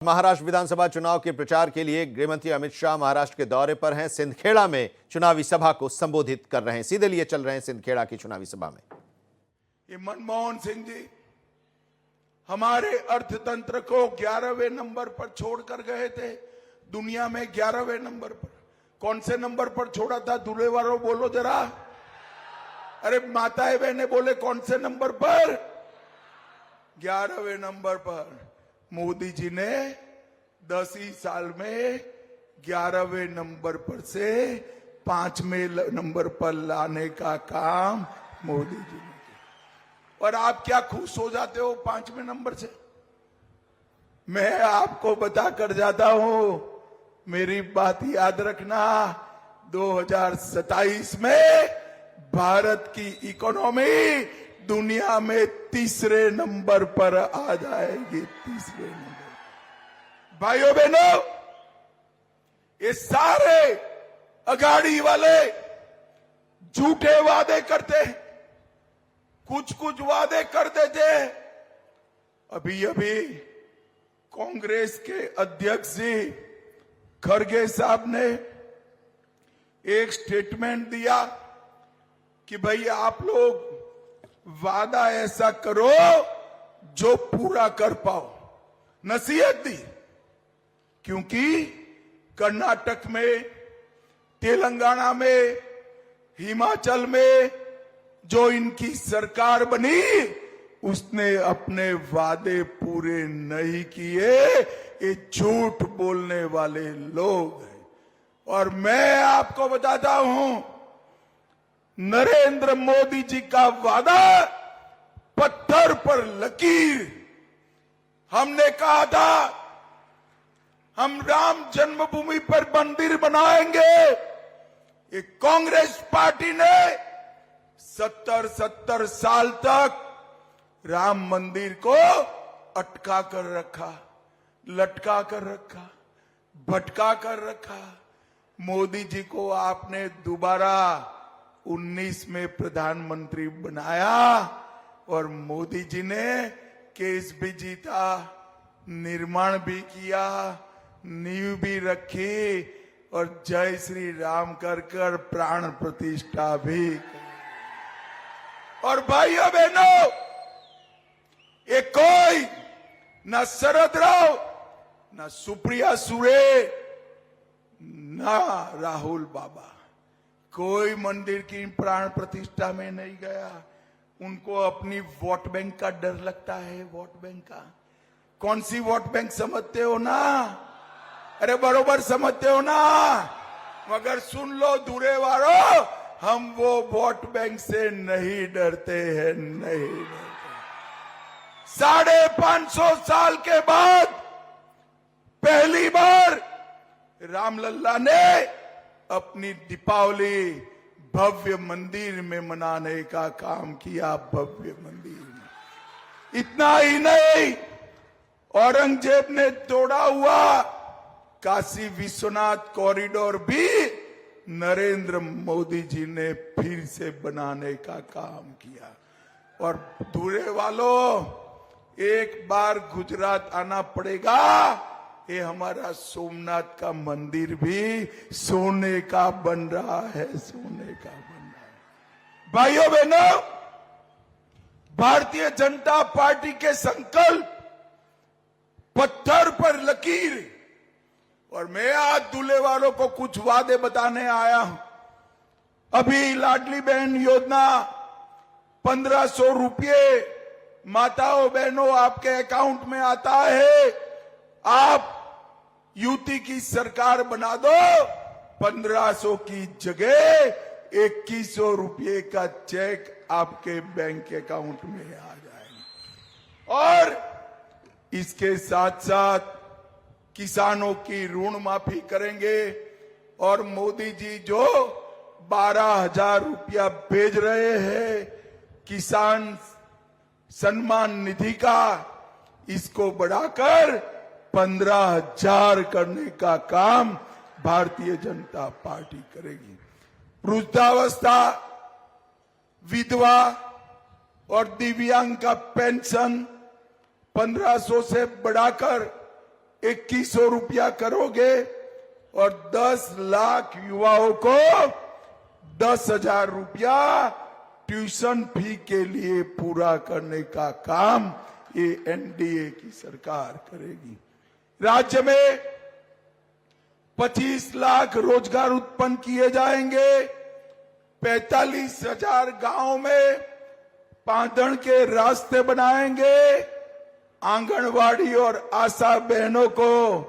महाराष्ट्र विधानसभा चुनाव के प्रचार के लिए गृहमंत्री अमित शाह महाराष्ट्र के दौरे पर हैं। सिंदखेड़ा में चुनावी सभा को संबोधित कर रहे हैं। सीधे लिए चल रहे हैं सिंदखेड़ा की चुनावी सभा में। ये मनमोहन सिंह जी हमारे अर्थतंत्र को 11वें नंबर पर छोड़कर गए थे। दुनिया में 11वें नंबर पर। कौन से नंबर पर छोड़ा था? दूल्हे वालों बोलो जरा। अरे माताएं बहने बोले कौन से नंबर पर? 11वें नंबर पर। मोदी जी ने 10 ही साल में 11वें नंबर पर से 5वें नंबर पर लाने का काम मोदी जी ने किया। और आप क्या खुश हो जाते हो 5वें नंबर से? मैं आपको बता कर जाता हूं, मेरी बात याद रखना, 2027 में भारत की इकोनॉमी दुनिया में 3रे नंबर पर आ जाएगी। 3रे नंबर। भाइयों बहनों, ये सारे अगाड़ी वाले झूठे वादे करते, कुछ कुछ वादे करते थे। अभी अभी कांग्रेस के अध्यक्ष जी खड़गे साहब ने एक स्टेटमेंट दिया कि भाई आप लोग वादा ऐसा करो जो पूरा कर पाओ। नसीहत दी, क्योंकि कर्नाटक में, तेलंगाना में, हिमाचल में जो इनकी सरकार बनी उसने अपने वादे पूरे नहीं किए। ये झूठ बोलने वाले लोग हैं। और मैं आपको बताता हूं, नरेंद्र मोदी जी का वादा पत्थर पर लकीर। हमने कहा था हम राम जन्मभूमि पर मंदिर बनाएंगे। ये कांग्रेस पार्टी ने 70 साल तक राम मंदिर को अटका कर रखा, लटका कर रखा, भटका कर रखा। मोदी जी को आपने दोबारा 19 में प्रधानमंत्री बनाया और मोदी जी ने केस भी जीता, निर्माण भी किया, नींव भी रखी और जय श्री राम कर कर प्राण प्रतिष्ठा भी की। और भाइयों बहनों, ये कोई न शरद राव, न सुप्रिया सुळे, न राहुल बाबा, कोई मंदिर की प्राण प्रतिष्ठा में नहीं गया। उनको अपनी वोट बैंक का डर लगता है। वोट बैंक का कौन सी वोट बैंक समझते हो ना? अरे बरोबर समझते हो ना? मगर सुन लो दूरे वालों, हम वो वोट बैंक से नहीं डरते हैं, नहीं डरते। 550 साल के बाद पहली बार रामलल्ला ने अपनी दीपावली भव्य मंदिर में मनाने का काम किया। भव्य मंदिर में। इतना ही नहीं, औरंगजेब ने तोड़ा हुआ काशी विश्वनाथ कॉरिडोर भी नरेंद्र मोदी जी ने फिर से बनाने का काम किया। और दूरे वालों, एक बार गुजरात आना पड़ेगा। ये हमारा सोमनाथ का मंदिर भी सोने का बन रहा है, सोने का बन रहा है। भाइयों बहनों, भारतीय जनता पार्टी के संकल्प पत्थर पर लकीर। और मैं आज दूल्हे वालों को कुछ वादे बताने आया हूं। अभी लाडली बहन योजना 1500 रुपये माताओं बहनों आपके अकाउंट में आता है। आप युति की सरकार बना दो, 1500 की जगह 2100 रुपये का चेक आपके बैंक अकाउंट में आ जाएगा। और इसके साथ साथ किसानों की ऋण माफी करेंगे। और मोदी जी जो 12,000 रुपया भेज रहे हैं किसान सम्मान निधि का, इसको बढ़ाकर 15,000 करने का काम भारतीय जनता पार्टी करेगी। वृद्धावस्था, विधवा और दिव्यांग का पेंशन 1500 से बढ़ाकर 2100 रुपया करोगे और 10 लाख युवाओं को 10,000 रुपया ट्यूशन फी के लिए पूरा करने का काम ये एनडीए की सरकार करेगी। राज्य में 25 लाख रोजगार उत्पन्न किए जाएंगे। 45,000 गांव में पादन के रास्ते बनाएंगे। आंगनवाड़ी और आशा बहनों को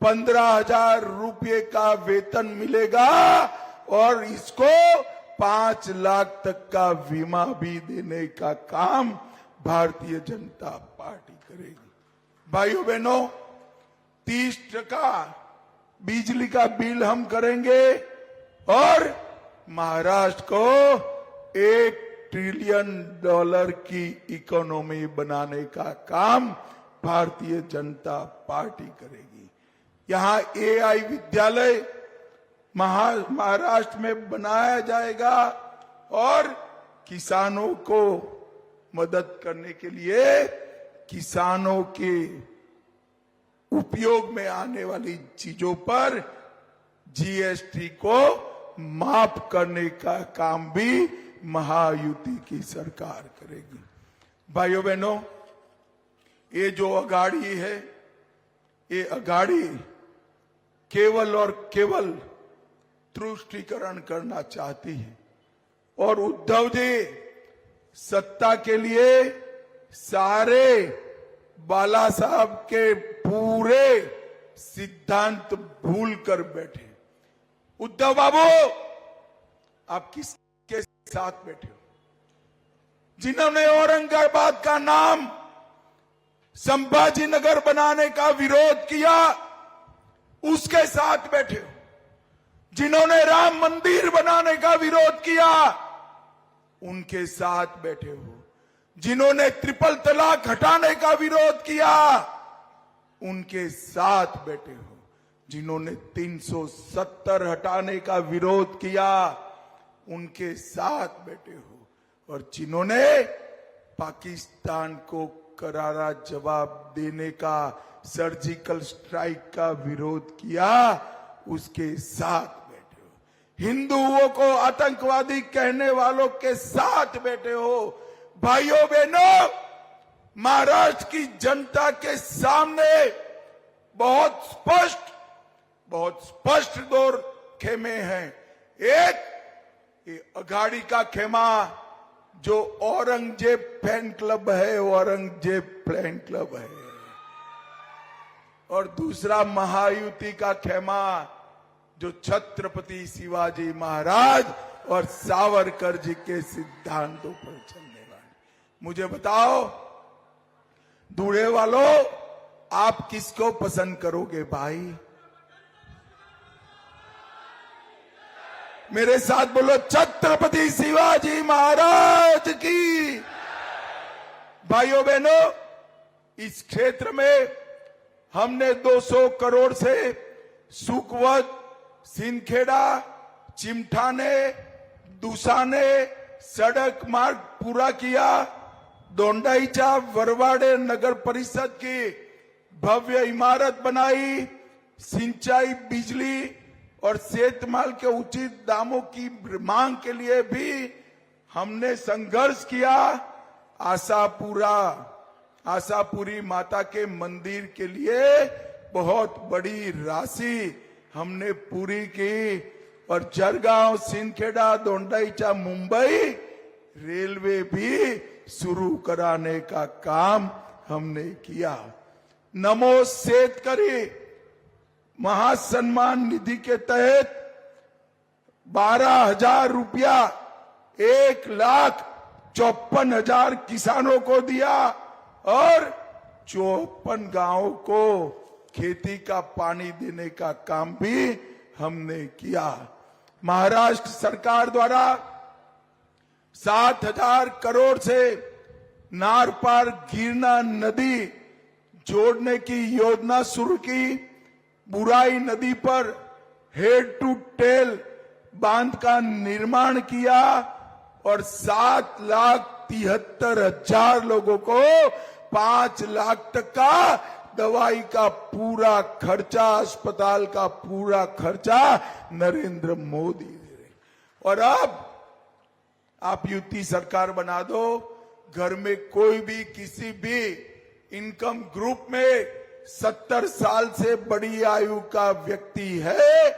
15,000 रुपये का वेतन मिलेगा और इसको 5 लाख तक का बीमा भी देने का काम भारतीय जनता पार्टी करेगी। भाइयों बहनों, 30% बिजली का बिल हम करेंगे और महाराष्ट्र को $1 ट्रिलियन की इकोनॉमी बनाने का काम भारतीय जनता पार्टी करेगी। यहां एआई विद्यालय महाराष्ट्र में बनाया जाएगा और किसानों को मदद करने के लिए किसानों के उपयोग में आने वाली चीजों पर जीएसटी को माफ करने का काम भी महायुति की सरकार करेगी। भाइयों बहनों, ये जो अगाड़ी है, ये अगाड़ी केवल और केवल तुष्टीकरण करना चाहती है और उद्धव जी सत्ता के लिए सारे बाला साहब के पूरे सिद्धांत भूल कर बैठे। उद्धव बाबू, आप किसके साथ बैठे हो? जिन्होंने औरंगाबाद का नाम संभाजी नगर बनाने का विरोध किया, उसके साथ बैठे हो। जिन्होंने राम मंदिर बनाने का विरोध किया, उनके साथ बैठे हो। जिन्होंने ट्रिपल तलाक हटाने का विरोध किया, उनके साथ बैठे हो। जिन्होंने 370 हटाने का विरोध किया, उनके साथ बैठे हो। और जिन्होंने पाकिस्तान को करारा जवाब देने का, सर्जिकल स्ट्राइक का विरोध किया, उसके साथ बैठे हो। हिंदुओं को आतंकवादी कहने वालों के साथ बैठे हो। भाइयों बहनों, महाराष्ट्र की जनता के सामने बहुत स्पष्ट दो खेमे हैं। एक, ये अघाड़ी का खेमा जो औरंगजेब फैन क्लब है, औरंगजेब फैन क्लब है, और दूसरा महायुति का खेमा जो छत्रपति शिवाजी महाराज और सावरकर जी के सिद्धांतों पर चलने वाले। मुझे बताओ दूल्हे वालों, आप किसको पसंद करोगे भाई? मेरे साथ बोलो, छत्रपति शिवाजी महाराज की। भाइयों बहनों, इस क्षेत्र में हमने 200 करोड़ से सुकवत, सिंदखेड़ा, चिमठाने, दुसाने सड़क मार्ग पूरा किया। दोंडाईचा वरवाड़े नगर परिषद की भव्य इमारत बनाई। सिंचाई, बिजली और शेतमाल के उचित दामों की मांग के लिए भी हमने संघर्ष किया। आशापुरी माता के मंदिर के लिए बहुत बड़ी राशि हमने पूरी की और जरगांव, सिंदखेड़ा, दोंडाईचा, मुंबई रेलवे भी शुरू कराने का काम हमने किया। नमो शेतकरी महासम्मान निधि के तहत 12,000 रुपया 1,54,000 किसानों को दिया और 54 गांवों को खेती का पानी देने का काम भी हमने किया। महाराष्ट्र सरकार द्वारा 7,000 करोड़ से नार पार गिरना नदी जोड़ने की योजना शुरू की। बुराई नदी पर हेड टू टेल बांध का निर्माण किया और 7,73,000 लोगों को 5 लाख तक का दवाई का पूरा खर्चा, अस्पताल का पूरा खर्चा नरेंद्र मोदी दे रहे। और अब आप युति सरकार बना दो, घर में कोई भी किसी भी इनकम ग्रुप में 70 साल से बड़ी आयु का व्यक्ति है,